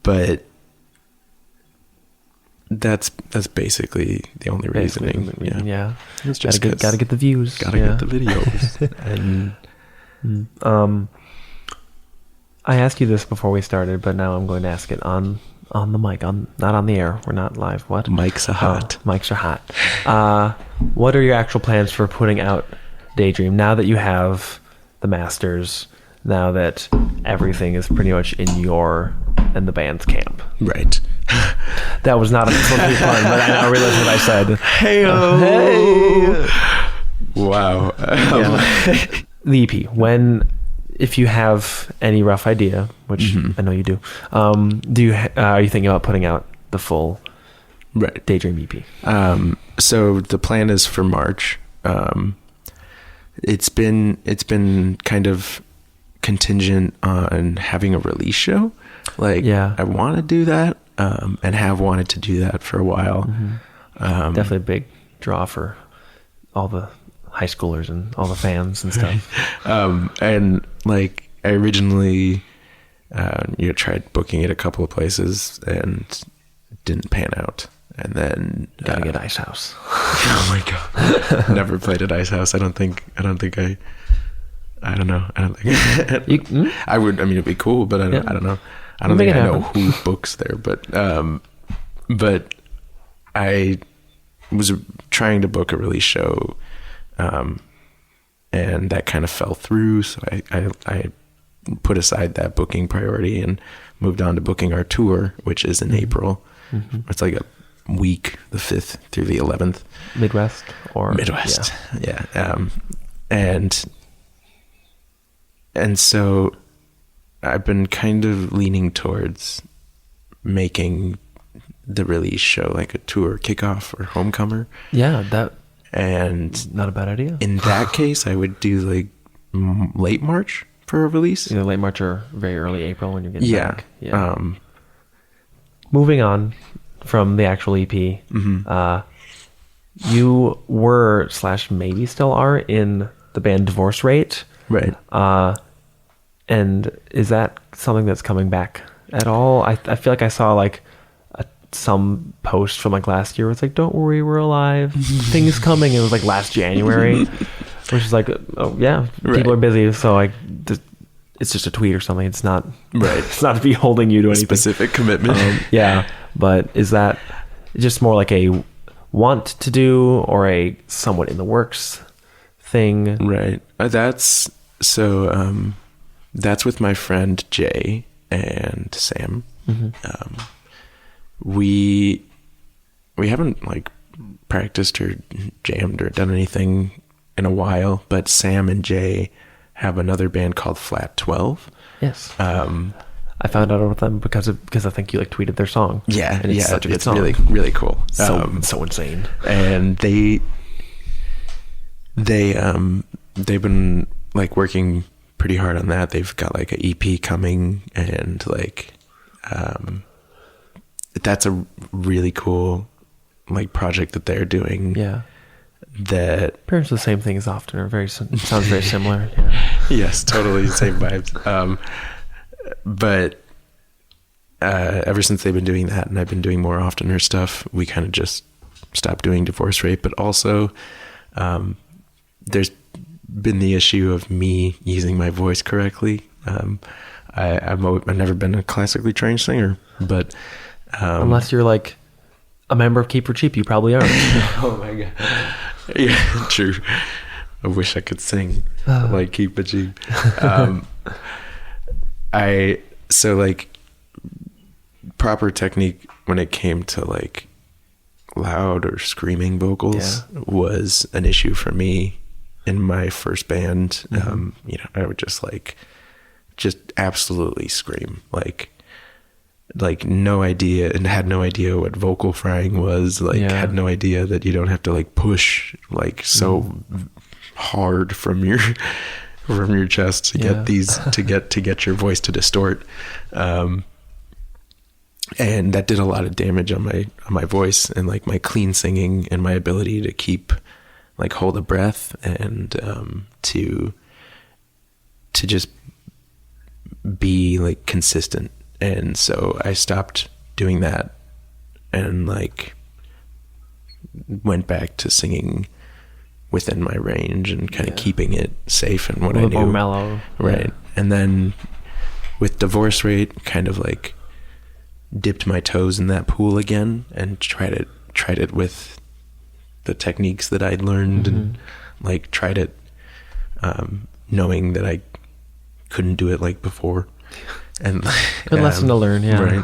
But that's basically the only reasoning. Yeah. It's just gotta get the views. Gotta get the videos. And I asked you this before we started, but now I'm going to ask it on the mic, not on the air. We're not live. What? Mics are hot. Mics are hot. What are your actual plans for putting out Daydream now that you have the masters? Now that everything is pretty much in your and the band's camp. Right. That was not supposed to be fun, but I now realize what I said. Hey-o. Hey. Wow. The EP. If you have any rough idea, which I know you do, are you thinking about putting out the full Daydream EP? So the plan is for March. It's been kind of contingent on having a release show. I want to do that, and have wanted to do that for a while. Definitely a big draw for all the high schoolers and all the fans and stuff. And like I originally tried booking it a couple of places, and didn't pan out. And then Gotta get Ice House. oh my god, never played at Ice House. I don't think I don't know. I don't think I would. I mean, it'd be cool, but I don't know. I don't think I know who books there, but I was trying to book a release show, and that kind of fell through. So I put aside that booking priority and moved on to booking our tour, which is in April. It's like a week, the 5th through the 11th. Midwest. Yeah. And so I've been kind of leaning towards making the release show like a tour kickoff or homecomer. Yeah, that and not a bad idea. In that case, I would do like late March for a release. Either late March or very early April when you're getting back. Yeah. Moving on from the actual EP, you were / maybe still are in the band Divorce Rate. Right. And is that something that's coming back at all? I feel like I saw like some post from like last year where it's like, don't worry, we're alive. Things coming. It was like last January, which is like, oh yeah, people are busy. So like, it's just a tweet or something. It's not right. It's not to be holding you to anything. Specific commitment. Yeah. But is that just more like a want to do or a somewhat in the works thing? Right. That's with my friend Jay and Sam. We haven't like practiced or jammed or done anything in a while, but Sam and Jay have another band called Flat 12. Yes. I found out about them because I think you like tweeted their song. Yeah, and it's such a good song. Really, really cool. So insane. And they've been like working pretty hard on that. They've got like an EP coming, and like that's a really cool like project that they're doing. Yeah. That pretty much the same thing as often, or sounds very similar. Yeah. Yes, totally the same vibes. But ever since they've been doing that, and I've been doing more oftener stuff, we kind of just stopped doing Divorce Rate. But also, there's been the issue of me using my voice correctly. I've never been a classically trained singer, but unless you're like a member of Keep for Cheap, you probably are. Oh my god. Yeah, true. I wish I could sing like Keep for Cheap. So like proper technique when it came to like loud or screaming vocals was an issue for me in my first band. I would just absolutely scream, like no idea, and had no idea what vocal frying was, had no idea that you don't have to like push like so hard from your chest to get these to get your voice to distort, and that did a lot of damage on my voice and like my clean singing and my ability to keep like hold a breath and to just be like consistent. And so I stopped doing that and like went back to singing within my range and kind of keeping it safe and what I knew. More mellow. Right. Yeah. And then with Divorce Rate, kind of like dipped my toes in that pool again and tried it with the techniques that I'd learned and like tried it knowing that I couldn't do it like before. And good lesson to learn, right.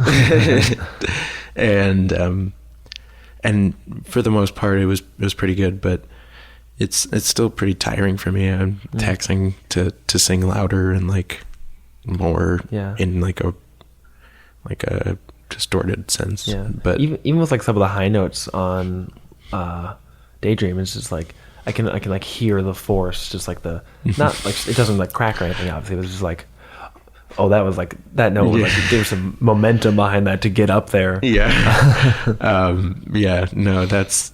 And for the most part it was pretty good, but it's still pretty tiring for me. I'm taxing to sing louder and like more in like a distorted sense. Yeah. But even with like some of the high notes on Daydream, it's just like I can like hear the force, just like the not like it doesn't like crack or anything. Obviously, it was just like, oh, that was like that note was like there's some momentum behind that to get up there. No, that's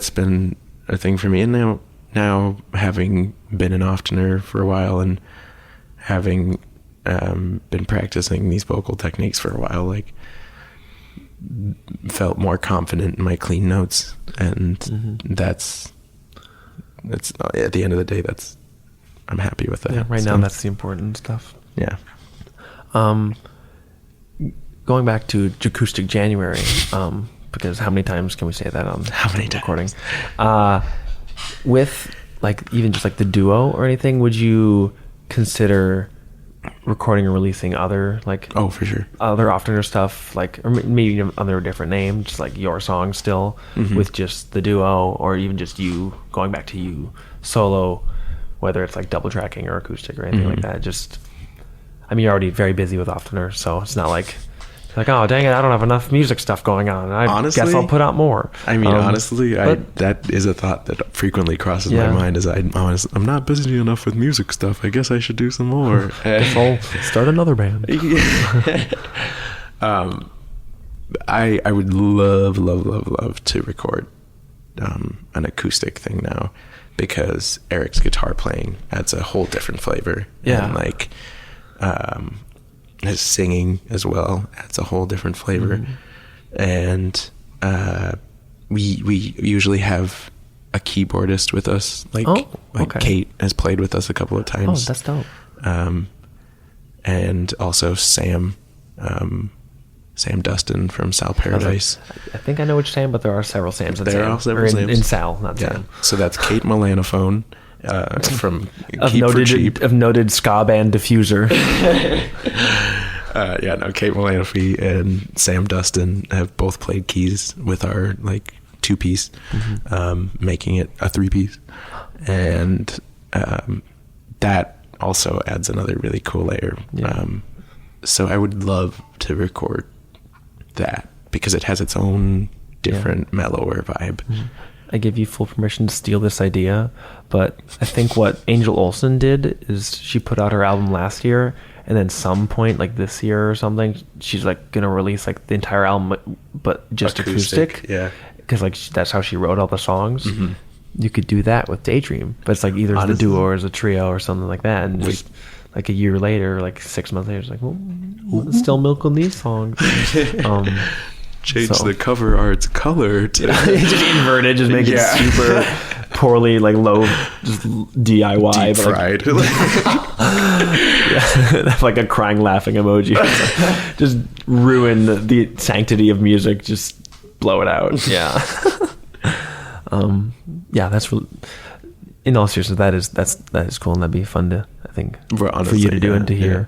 been a thing for me. And now having been an oftener for a while and having been practicing these vocal techniques for a while, like felt more confident in my clean notes, and that's at the end of the day, I'm happy with that. Yeah, right now that's the important stuff. Yeah. Going back to Acoustic January, because how many times can we say that on recording? With like even just like the duo or anything, would you consider recording or releasing other like for sure other oftener stuff, like, or maybe under a different name, just like your song still with just the duo, or even just you going back to you solo, whether it's like double tracking or acoustic or anything like that? Just, I mean, you're already very busy with oftener, so it's not like oh dang it, I don't have enough music stuff going on, honestly, guess I'll put out more. I mean, honestly, that is a thought that frequently crosses my mind, is I'm not busy enough with music stuff, I guess I should do some more. Guess I'll start another band. I would love to record an acoustic thing now, because Eric's guitar playing adds a whole different flavor. And like his singing as well adds a whole different flavor. And we usually have a keyboardist with us, like Kate has played with us a couple of times. That's dope. And also Sam Dustin from Sal Paradise. I think I know what you're saying, but there are several Sams. There are several Sams in Sal, not Sam. So that's Kate Melanophone from of Keep for Cheap. noted ska band Diffuser. Kate Melanophone and Sam Dustin have both played keys with our like 2-piece, making it a 3-piece, and that also adds another really cool layer. So I would love to record that, because it has its own different mellower vibe. I give you full permission to steal this idea, but I think what Angel Olsen did is she put out her album last year, and then some point like this year or something, she's like gonna release like the entire album, but just acoustic. Yeah, because like that's how she wrote all the songs. You could do that with Daydream, but it's like either as the duo or as a trio or something like that, and just like a year later, like 6 months later, it's like, well, still milking these songs. Change the cover art's color to just inverted, just make it super poorly, like low, just DIY, deep fried, like a crying, laughing emoji. Just ruin the sanctity of music. Just blow it out. Yeah. That's really, in all seriousness, that is cool, and that'd be fun to, I think, for you to do and to hear.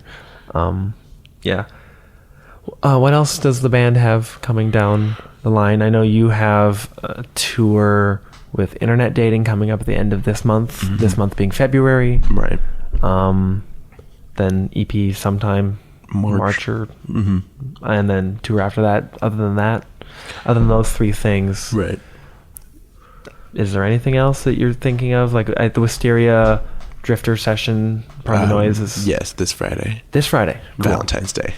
What else does the band have coming down the line? I know you have a tour with Internet Dating coming up at the end of this month. This month being February, right? Then EP sometime March or, and then tour after that. Other than those 3 things, right? Is there anything else that you're thinking of, like at the Wisteria Drifter session? Paranoise is yes, this Friday. Cool. Valentine's Day.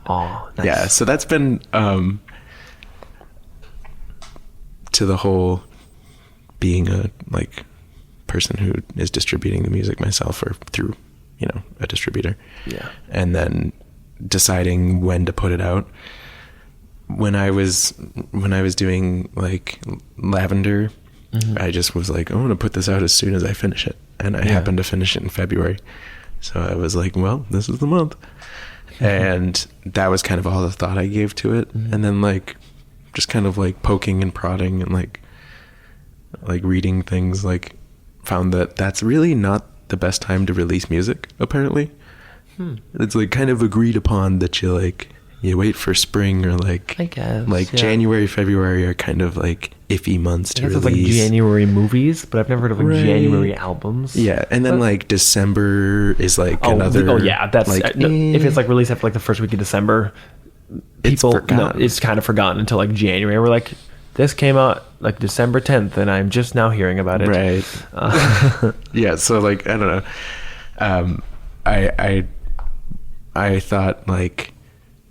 Oh, nice. Yeah, so that's been to the whole being a like person who is distributing the music myself, or through a distributor. Yeah. And then deciding when to put it out. When I was doing like Lavender, I just was like, I want to put this out as soon as I finish it, and I happened to finish it in February, so I was like, well, this is the month. And that was kind of all the thought I gave to it. And then like just kind of like poking and prodding and like reading things, like found that that's really not the best time to release music, apparently. It's like kind of agreed upon that you wait for spring, or like, I guess, January, February are kind of like iffy months to release. It's like January movies, but I've never heard of like January albums. Yeah, and then like December is like another. Oh yeah, that's like if it's like released after like the first week of December, it's kind of forgotten until like January. We're like, this came out like December 10th, and I'm just now hearing about it. Right. Yeah. So like, I don't know. I thought like,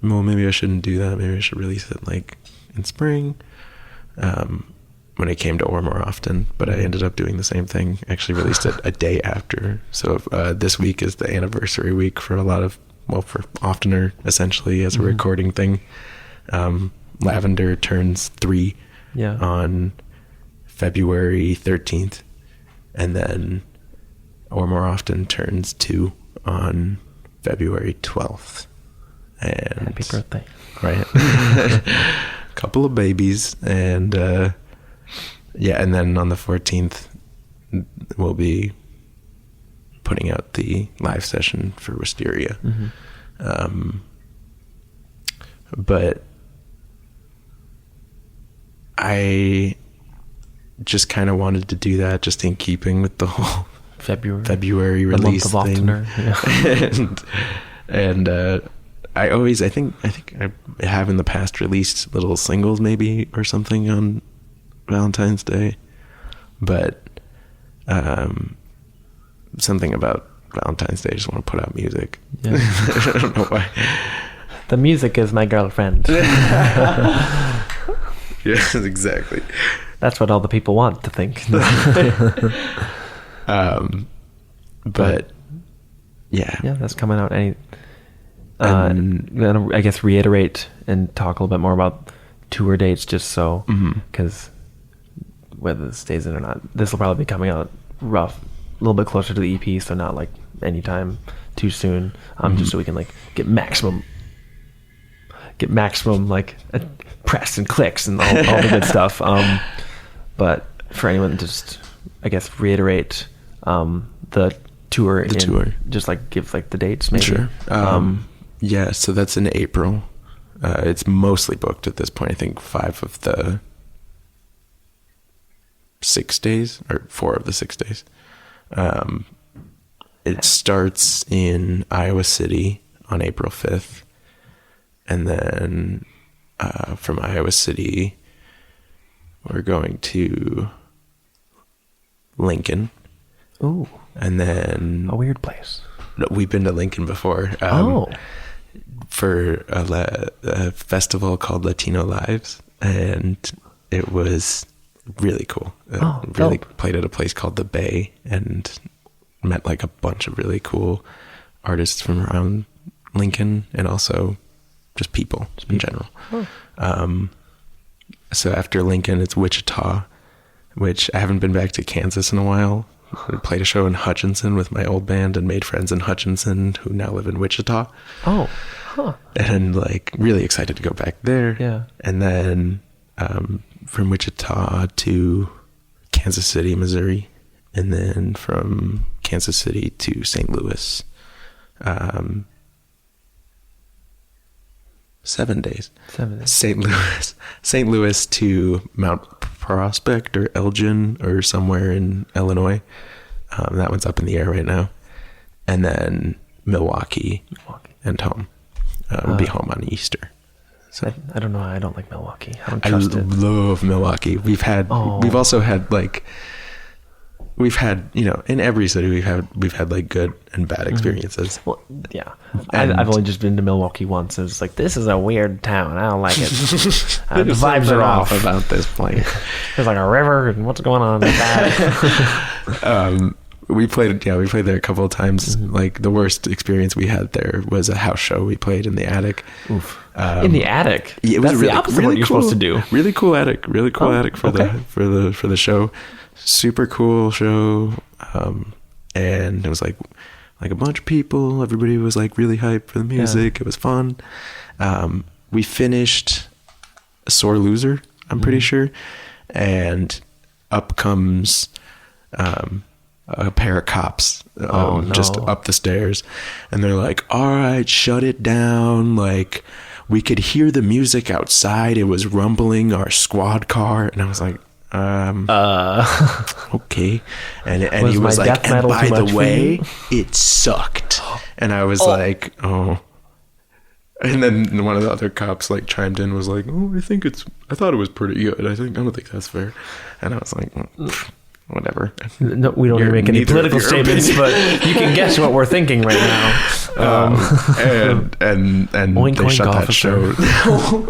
well, maybe I shouldn't do that. Maybe I should release it like in spring, when it came to Or More Often. But I ended up doing the same thing. Actually released it a day after. So this week is the anniversary week for for Oftener, essentially, as a recording thing. Lavender turns 3 Yeah. on February 13th, and then Or More Often turns 2 on February 12th. And Happy birthday. right. Couple of babies, and and then on the 14th we'll be putting out the live session for Wisteria. But I just kind of wanted to do that just in keeping with the whole February release the month of thing. Oftener. Yeah. and I think I have in the past released little singles maybe or something on Valentine's Day, but something about Valentine's Day, I just want to put out music. Yeah. I don't know why. The music is my girlfriend. Yes, exactly. That's what all the people want to think. But yeah, that's coming out any. And- Then I guess reiterate and talk a little bit more about tour dates, just so because whether this stays in or not, this will probably be coming out rough, a little bit closer to the EP, so not like anytime too soon. Just so we can like get maximum like press and clicks and all the good stuff. But for anyone, just I guess reiterate the tour. Tour. Just like give like the dates maybe. Sure. Yeah, so that's in April. It's mostly booked at this point. I think 5 of the 6 days, or 4 of the 6 days. It starts in Iowa City on April 5th. And then from Iowa City, we're going to Lincoln. Ooh, And then a weird place. we've been to Lincoln before. For a festival called Latino Lives, and it was really cool. Really dope. played at a place called the Bay and met like a bunch of really cool artists from around Lincoln, and also just people in general. So after Lincoln, it's Wichita, which I haven't been back to Kansas in a while. I played a show in Hutchinson with my old band and made friends in Hutchinson who now live in Wichita. And like really excited to go back there. Yeah. And then from Wichita to Kansas City, Missouri, and then from Kansas City to St. Louis. 7 days. 7 days. St. Louis to Mount Prospect or Elgin or somewhere in Illinois. That one's up in the air right now. And then Milwaukee. And home. We'll be home on Easter. So I don't know. I don't like Milwaukee. I don't I trust it. love Milwaukee. We've also had like, in every city we've had like good and bad experiences. Well, yeah. And- I've only just been to Milwaukee once. It was like, this is a weird town. I don't like it. The There's vibes something are off. about this place. There's like a river and what's going on? We played there a couple of times. Like the worst experience we had there was a house show we played in the attic. Oof. In the attic. Yeah, it was That's really, the opposite really of what you're cool, supposed to do. Really cool attic. Really cool attic for okay. the show. Super cool show. And it was like a bunch of people. Everybody was like really hyped for the music. Yeah. It was fun. We finished a Sore Loser, I'm pretty sure. And up comes a pair of cops just up the stairs, and they're like, all right, shut it down. Like, we could hear the music outside. It was rumbling our squad car. And I was like, okay. And Was he was my like, death metal and by too the much for way, you?" it sucked. And I was like, oh. And then one of the other cops like chimed in, was like, oh, I thought it was pretty good. I don't think that's fair. And I was like, whatever. No, we don't You're make any neither of political your statements, opinion. but you can guess what we're thinking right now. And Oink, they oink, shut that officer. show.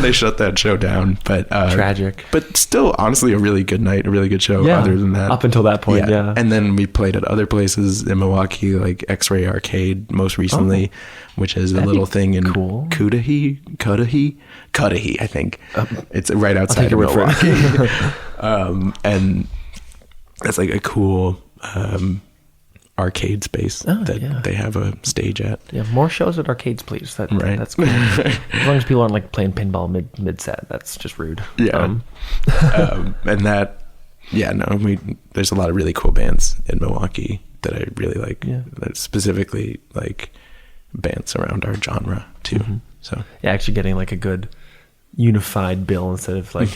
They shut that show down, but Tragic. But still, honestly, a really good night, a really good show. Yeah, Other than that, up until that point, yeah. And then we played at other places in Milwaukee, like X-Ray Arcade, most recently, which is a that'd little be thing in cool. Cudahy, I think. It's right I'll outside take of your word for Milwaukee. it. And it's like a cool arcade space that they have a stage at. Yeah, more shows at arcades, please. Right. That's cool. As long as people aren't like playing pinball mid set, that's just rude. Yeah. And that, there's a lot of really cool bands in Milwaukee that I really like. Yeah. Specifically, like bands around our genre too. Mm-hmm. So Yeah, actually getting like a good unified bill instead of like,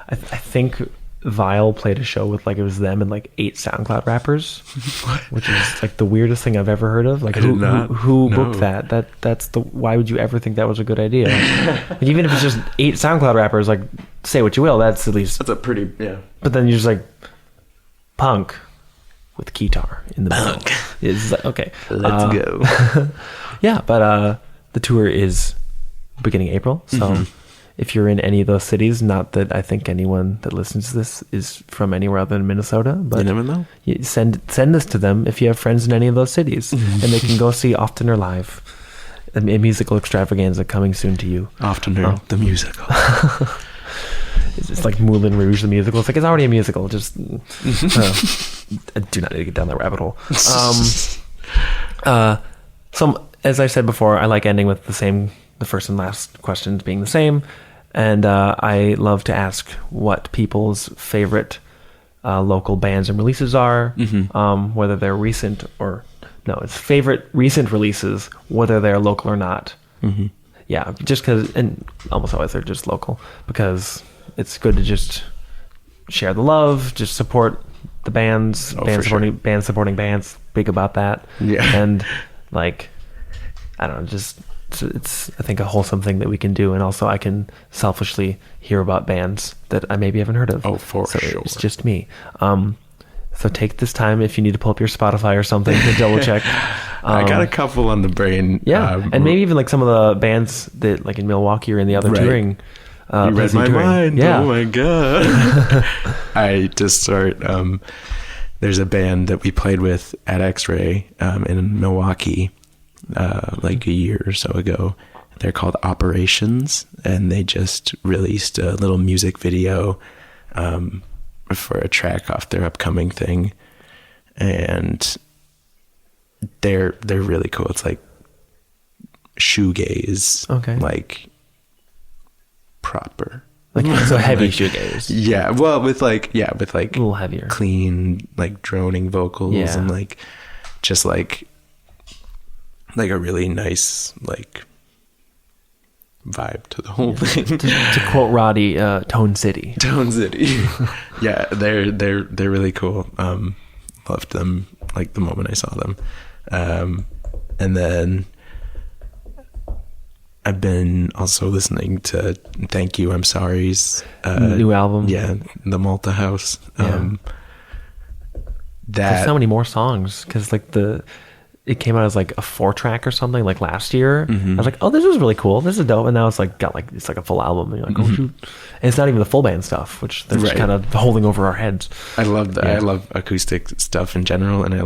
I think Vile played a show with like, it was them and like 8 SoundCloud rappers, which is like the weirdest thing I've ever heard of. Like who booked that? That's why would you ever think that was a good idea? Like, even if it's just 8 SoundCloud rappers, like say what you will, that's at least, that's a pretty, but then you're just like punk with guitar in the middle. It's like, okay, let's go. Yeah, but the tour is beginning April, so if you're in any of those cities, not that I think anyone that listens to this is from anywhere other than Minnesota, but You never know. you send this to them if you have friends in any of those cities, and they can go see Oftener live, a musical extravaganza coming soon to you. Oftener, the musical. It's like Moulin Rouge, the musical. It's like, it's already a musical. Just I do not need to get down that rabbit hole. As I said before, I like ending with the first and last questions being the same. And I love to ask what people's favorite local bands and releases are, whether they're recent or no, it's favorite recent releases, whether they're local or not. Yeah, just because, and almost always they're just local, because it's good to just share the love, just support the bands, bands supporting bands, big about that. Yeah. And like, I don't know, just it's I think a wholesome thing that we can do, and also I can selfishly hear about bands that I maybe haven't heard of. Oh, for so sure. It's just me. So take this time if you need to pull up your Spotify or something to double check. I got a couple on the brain. Yeah, and maybe even like some of the bands that like in Milwaukee or in the other touring. You read my mind. Yeah. Oh my god. I just start. There's a band that we played with at X-Ray in Milwaukee like a year or so ago. They're called Operations, and they just released a little music video for a track off their upcoming thing, and they're really cool. It's like shoegaze, like proper, like so heavy shoegaze. Yeah, well, with like a little heavier, clean, like droning vocals, and like just like a really nice like vibe to the whole thing. To quote Roddy, Tone City. Tone City. Yeah, they're really cool. Loved them like the moment I saw them. And then I've been also listening to Thank You, I'm Sorry's new album. Yeah, the Malta House. There's so many more songs, because like it came out as like a 4-track or something like last year. I was like, oh, this is really cool. This is dope. And now it's like it's like a full album. And you're like, oh shoot. And it's not even the full band stuff, which they're just kind of holding over our heads. I love that. I love acoustic stuff in general, and I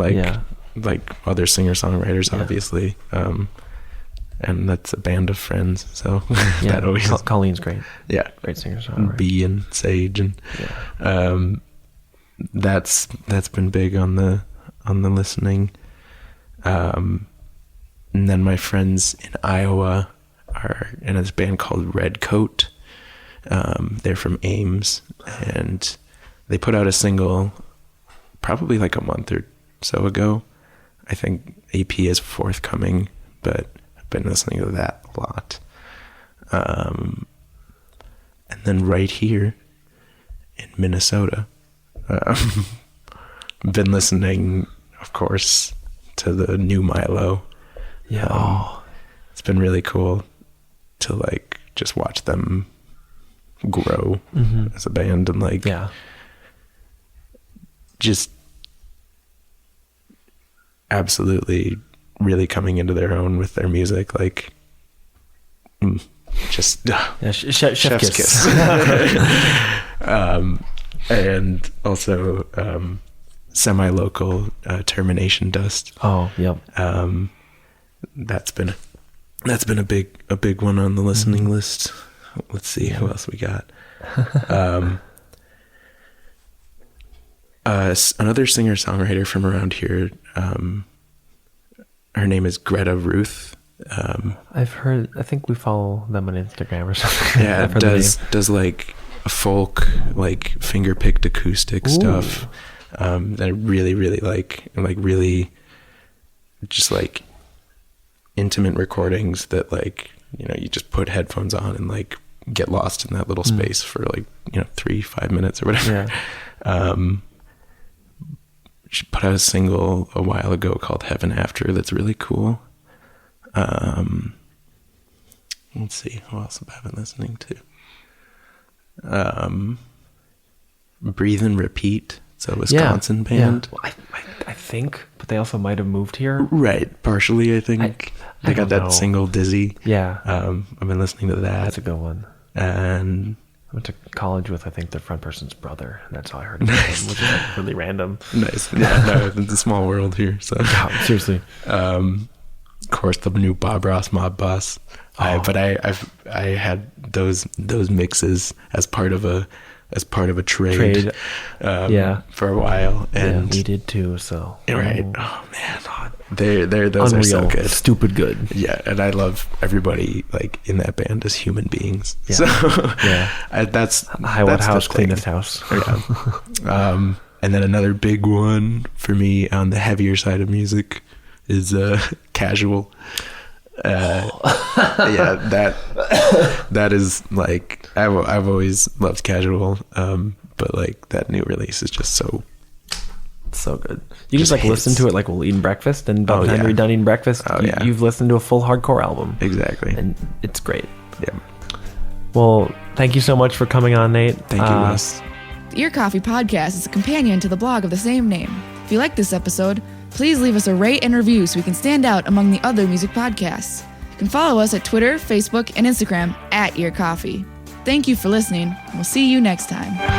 like other singer-songwriters, obviously. And that's a band of friends. So that always Colleen's great. Yeah. Great singer-songwriter. B and Sage, and that's been big on the listening. And then my friends in Iowa are in this band called Red Coat. They're from Ames, and they put out a single probably like a month or so ago. I think EP is forthcoming, but I've been listening to that a lot. And then right here in Minnesota, been listening, of course, to the new Milo. It's been really cool to like just watch them grow as a band, and like just absolutely really coming into their own with their music. Like, just chef's kiss. And also semi-local Termination Dust. Oh, yep. That's been a big one on the listening list. Let's see who else we got. Another singer-songwriter from around here. Her name is Greta Ruth. I've heard. I think we follow them on Instagram or something. Yeah, does like folk, like finger-picked acoustic stuff that I really, really like really just like intimate recordings that, like, you know, you just put headphones on and like get lost in that little space for like, you know, 3-5 minutes or whatever. Yeah. She put out a single a while ago called Heaven After that's really cool. Let's see, who else have I been listening to? Breathe and Repeat. It's a Wisconsin band. Yeah. Well, I think, but they also might have moved here. Right, partially, I think. They got that single Dizzy. Yeah. I've been listening to that. That's a good one. And I went to college with, I think, the front person's brother. And that's how I heard about him, which is like really random. Nice. Yeah, no, it's a small world here. So seriously. Of course, the new Bob Ross Mob Boss. But I had those mixes as part of a trade. For a while, and we did too. So right. Oh man, those unreal, are so good, stupid good. Yeah, and I love everybody like in that band as human beings. Yeah. So yeah, that's Highwood House, cleanest house. Yeah. And then another big one for me on the heavier side of music is Casual. Yeah, that is like I've always loved Casual, but like that new release is just so good. You just like listen to it like while eating breakfast, and by the time you're done eating breakfast, you've listened to a full hardcore album. Exactly, and it's great. Yeah. Well, thank you so much for coming on, Nate. Thank you, Wes. The Ear Coffee Podcast is a companion to the blog of the same name. If you like this episode, please leave us a rate and review so we can stand out among the other music podcasts. You can follow us at Twitter, Facebook, and Instagram @Ear Coffee. Thank you for listening, and we'll see you next time.